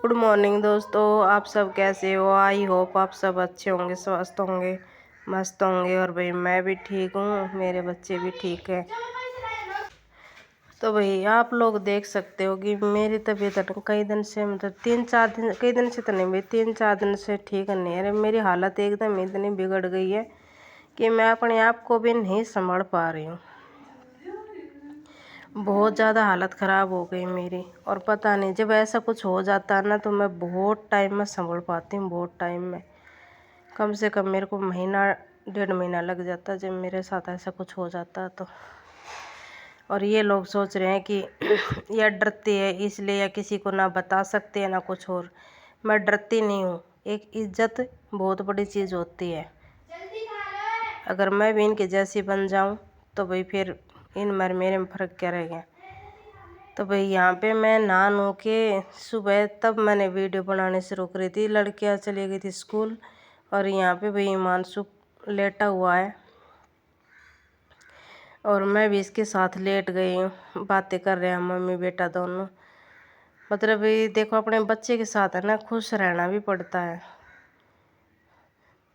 Good morning दोस्तों, आप सब कैसे हो। आई होप आप सब अच्छे होंगे, स्वस्थ होंगे, मस्त होंगे। और भाई मैं भी ठीक हूँ, मेरे बच्चे भी ठीक है। तो भाई आप लोग देख सकते हो कि मेरी तबीयत कई दिन से, मतलब 3-4 दिन, कई दिन से तो नहीं भाई 3-4 दिन से ठीक नहीं है। मेरी हालत एकदम इतनी बिगड़ गई है कि मैं अपने आप को भी नहीं संभाल पा रही हूँ। बहुत ज़्यादा हालत ख़राब हो गई मेरी। और पता नहीं, जब ऐसा कुछ हो जाता है ना तो मैं बहुत टाइम में संभल पाती हूँ। बहुत टाइम में, कम से कम मेरे को महीना 1.5 महीना लग जाता है जब मेरे साथ ऐसा कुछ हो जाता है तो। और ये लोग सोच रहे हैं कि यह डरती है इसलिए, या किसी को ना बता सकते हैं ना कुछ और। मैं डरती नहीं हूँ। एक इज्जत बहुत बड़ी चीज़ होती है। अगर मैं भी इनके जैसी बन जाऊँ तो भाई फिर इन मेरे में फ़र्क क्या रह गया। तो भाई यहाँ पे मैं नहा नू के सुबह तब मैंने वीडियो बनाने शुरू करी थी। लड़कियाँ चली गई थी स्कूल और यहाँ पे भाई हिमांशु लेटा हुआ है और मैं भी इसके साथ लेट गई हूँ। बातें कर रहे हैं मम्मी बेटा दोनों। मतलब ये देखो, अपने बच्चे के साथ है ना खुश रहना भी पड़ता है।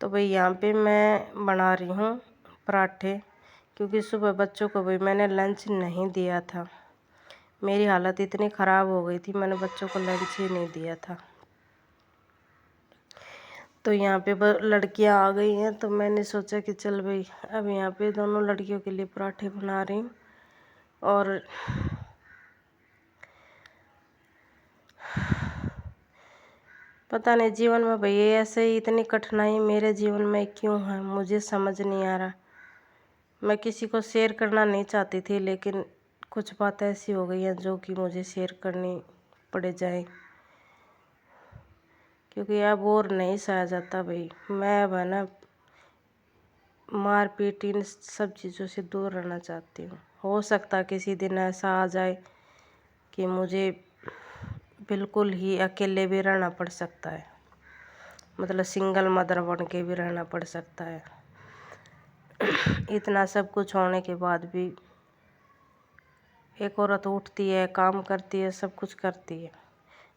तो भाई यहाँ पे मैं बना रही हूँ पराठे, क्योंकि सुबह बच्चों को भाई मैंने लंच नहीं दिया था। मेरी हालत इतनी ख़राब हो गई थी, मैंने बच्चों को लंच ही नहीं दिया था। तो यहाँ पे लड़कियाँ आ गई हैं तो मैंने सोचा कि चल भाई अब यहाँ पे दोनों लड़कियों के लिए पराठे बना रही हूँ। और पता नहीं जीवन में भाई ऐसे ही इतनी कठिनाई मेरे जीवन में क्यों है, मुझे समझ नहीं आ रहा। मैं किसी को शेयर करना नहीं चाहती थी, लेकिन कुछ बात ऐसी हो गई है जो कि मुझे शेयर करनी पड़ जाए, क्योंकि अब और नहीं सहा जाता भाई। मैं अब है ना मारपीट इन सब चीज़ों से दूर रहना चाहती हूँ। हो सकता है किसी दिन ऐसा आ जाए कि मुझे बिल्कुल ही अकेले भी रहना पड़ सकता है, मतलब सिंगल मदर बन के भी रहना पड़ सकता है। इतना सब कुछ होने के बाद भी एक औरत उठती है, काम करती है, सब कुछ करती है,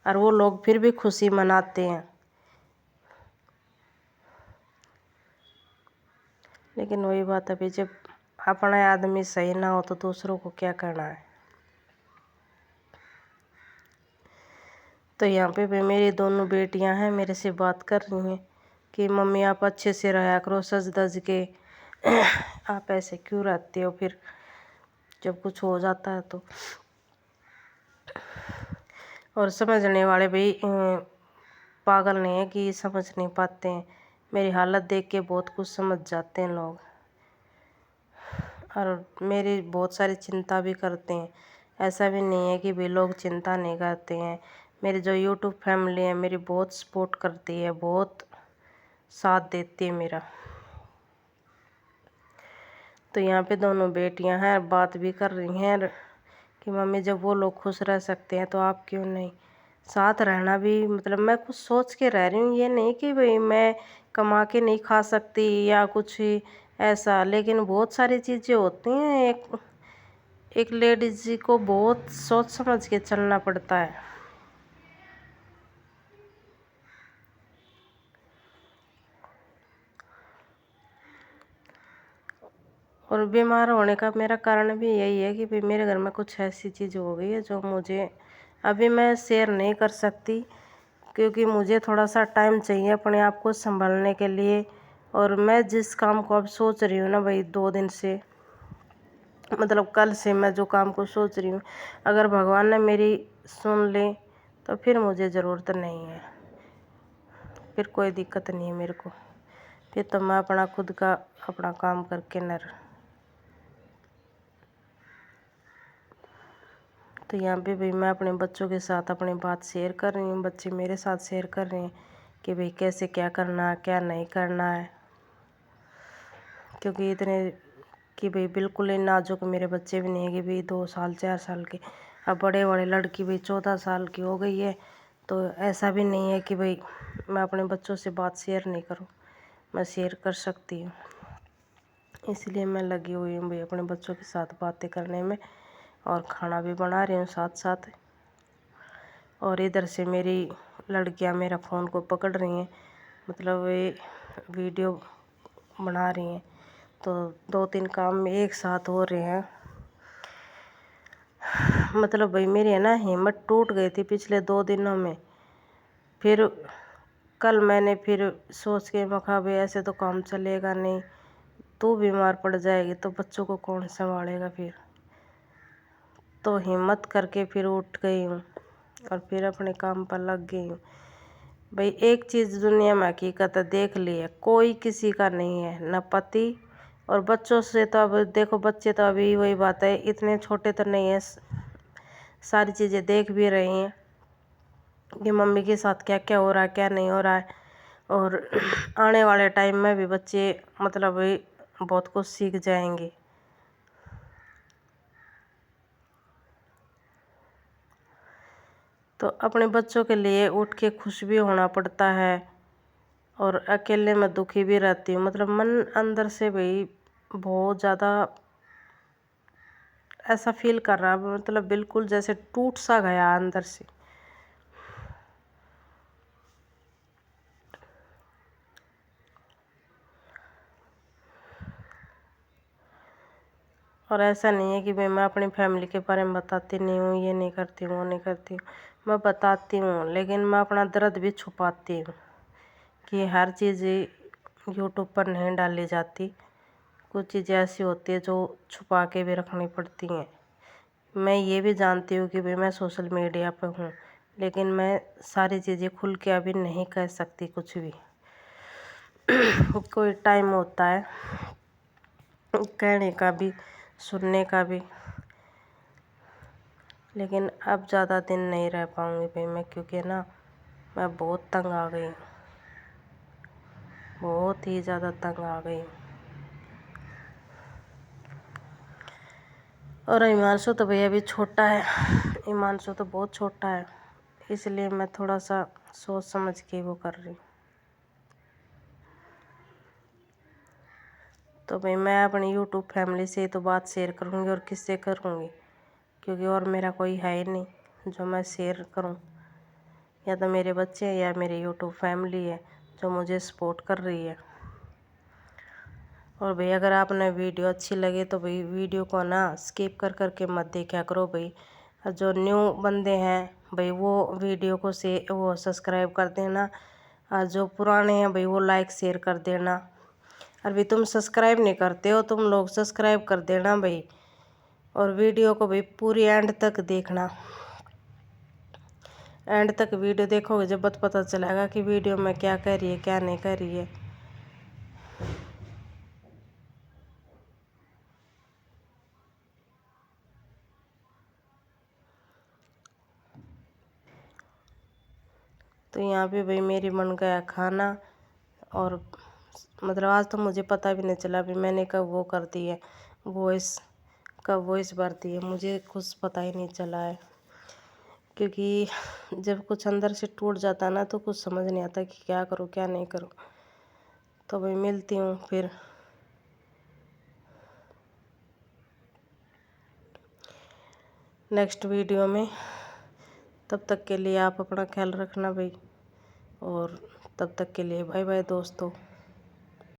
और वो लोग फिर भी खुशी मनाते हैं। लेकिन वही बात है भाई, जब अपना आदमी सही ना हो तो दूसरों को क्या करना है। तो यहाँ पे भी मेरी दोनों बेटियां हैं, मेरे से बात कर रही हैं कि मम्मी आप अच्छे से रहा करो, सज धज के आप ऐसे क्यों रहते हो फिर जब कुछ हो जाता है तो। और समझने वाले भाई पागल नहीं है कि समझ नहीं पाते हैं। मेरी हालत देख के बहुत कुछ समझ जाते हैं लोग, और मेरी बहुत सारी चिंता भी करते हैं। ऐसा भी नहीं है कि भाई लोग चिंता नहीं करते हैं। मेरी जो यूट्यूब फैमिली है मेरी बहुत सपोर्ट करती है, बहुत साथ देती है मेरा। तो यहाँ पे दोनों बेटियां हैं, बात भी कर रही हैं कि मम्मी जब वो लोग खुश रह सकते हैं तो आप क्यों नहीं। साथ रहना भी, मतलब मैं कुछ सोच के रह रही हूँ, ये नहीं कि भाई मैं कमा के नहीं खा सकती या कुछ ऐसा। लेकिन बहुत सारी चीज़ें होती हैं, एक लेडीज को बहुत सोच समझ के चलना पड़ता है। और बीमार होने का मेरा कारण भी यही है कि भाई मेरे घर में कुछ ऐसी चीज़ हो गई है जो मुझे अभी मैं शेयर नहीं कर सकती, क्योंकि मुझे थोड़ा सा टाइम चाहिए अपने आप को संभालने के लिए। और मैं जिस काम को अब सोच रही हूँ ना भाई 2 दिन से, मतलब कल से मैं जो काम को सोच रही हूँ, अगर भगवान ने मेरी सुन ले तो फिर मुझे ज़रूरत नहीं है, फिर कोई दिक्कत नहीं है मेरे को। फिर तो मैं अपना खुद का अपना काम करके न। तो यहाँ पे भाई मैं अपने बच्चों के साथ अपनी बात शेयर कर रही हूँ, बच्चे मेरे साथ शेयर कर रहे हैं कि भाई कैसे क्या करना है क्या नहीं करना है। क्योंकि इतने कि भाई बिल्कुल ही नाजुक मेरे बच्चे भी नहीं है कि भाई 2 साल 4 साल के। अब बड़े बड़े लड़की भाई 14 साल की हो गई है, तो ऐसा भी नहीं है कि भाई मैं अपने बच्चों से बात शेयर नहीं करूँ, मैं शेयर कर सकती हूँ। इसलिए मैं लगी हुई हूँ भाई अपने बच्चों के साथ बातें करने में, और खाना भी बना रही हूँ साथ साथ। और इधर से मेरी लड़कियां मेरा फ़ोन को पकड़ रही हैं, मतलब वे वीडियो बना रही हैं, तो 2-3 काम में एक साथ हो रहे हैं। मतलब भाई मेरी है ना हिम्मत टूट गई थी पिछले 2 दिनों में। फिर कल मैंने फिर सोच के मखा भाई ऐसे तो काम चलेगा नहीं, तू बीमार पड़ जाएगी तो बच्चों को कौन संभालेगा फिर। तो हिम्मत करके फिर उठ गई हूँ और फिर अपने काम पर लग गई हूँ। भाई एक चीज़ दुनिया में हकीकत है, देख ली है, कोई किसी का नहीं है, न पति और बच्चों से तो अब देखो, बच्चे तो अभी वही बात है, इतने छोटे तो नहीं है, सारी चीज़ें देख भी रही हैं कि मम्मी के साथ क्या क्या हो रहा है क्या नहीं हो रहा है। और आने वाले टाइम में भी बच्चे मतलब भाई बहुत कुछ सीख जाएंगे। तो अपने बच्चों के लिए उठ के खुश भी होना पड़ता है और अकेले में दुखी भी रहती हूँ। मतलब मन अंदर से भाई बहुत ज़्यादा ऐसा फील कर रहा है, मतलब बिल्कुल जैसे टूट सा गया अंदर से। और ऐसा नहीं है कि मैं अपनी फैमिली के बारे में बताती नहीं हूँ, ये नहीं करती हूँ वो नहीं करती हूँ, मैं बताती हूँ, लेकिन मैं अपना दर्द भी छुपाती हूँ कि हर चीज़ यूट्यूब पर नहीं डाली जाती। कुछ चीज़ें ऐसी होती है जो छुपा के भी रखनी पड़ती हैं। मैं ये भी जानती हूँ कि भाई मैं सोशल मीडिया पर हूँ, लेकिन मैं सारी चीज़ें खुल के अभी नहीं कह सकती कुछ भी। कोई टाइम होता है कहने का भी, सुनने का भी, लेकिन अब ज़्यादा दिन नहीं रह पाऊँगी भाई मैं, क्योंकि ना मैं बहुत तंग आ गई हूँ, बहुत ही ज़्यादा तंग आ गई हूँ। और हिमांशु तो भैया अभी छोटा है, हिमांशु तो बहुत छोटा है, इसलिए मैं थोड़ा सा सोच समझ के वो कर रही हूँ। तो भाई मैं अपनी यूट्यूब फैमिली से तो बात शेयर करूँगी और किससे करूँगी, क्योंकि और मेरा कोई है ही नहीं जो मैं शेयर करूँ। या तो मेरे बच्चे हैं या मेरी यूट्यूब फैमिली है जो मुझे सपोर्ट कर रही है। और भाई अगर आपने वीडियो अच्छी लगे तो भाई वीडियो को ना स्किप कर करके मत देखा करो भाई। जो न्यू बंदे हैं भाई वो वीडियो को वो सब्सक्राइब कर देना, और जो पुराने हैं भाई वो लाइक शेयर कर देना। और भाई तुम सब्सक्राइब नहीं करते हो, तुम लोग सब्सक्राइब कर देना भाई। और वीडियो को भाई पूरी एंड तक देखना, एंड तक वीडियो देखोगे जब पता चलेगा कि वीडियो में क्या कर रही है क्या नहीं कर रही है। तो यहाँ पे भाई मेरी बन गया खाना, और मतलब आज तो मुझे पता भी नहीं चला भी मैंने कब वो कर दी है वॉइस, कब वॉइस भर दी है, मुझे कुछ पता ही नहीं चला है। क्योंकि जब कुछ अंदर से टूट जाता है ना तो कुछ समझ नहीं आता कि क्या करूँ क्या नहीं करूँ। तो भाई मिलती हूँ फिर नेक्स्ट वीडियो में। तब तक के लिए आप अपना ख्याल रखना भाई, और तब तक के लिए बाय बाय दोस्तों।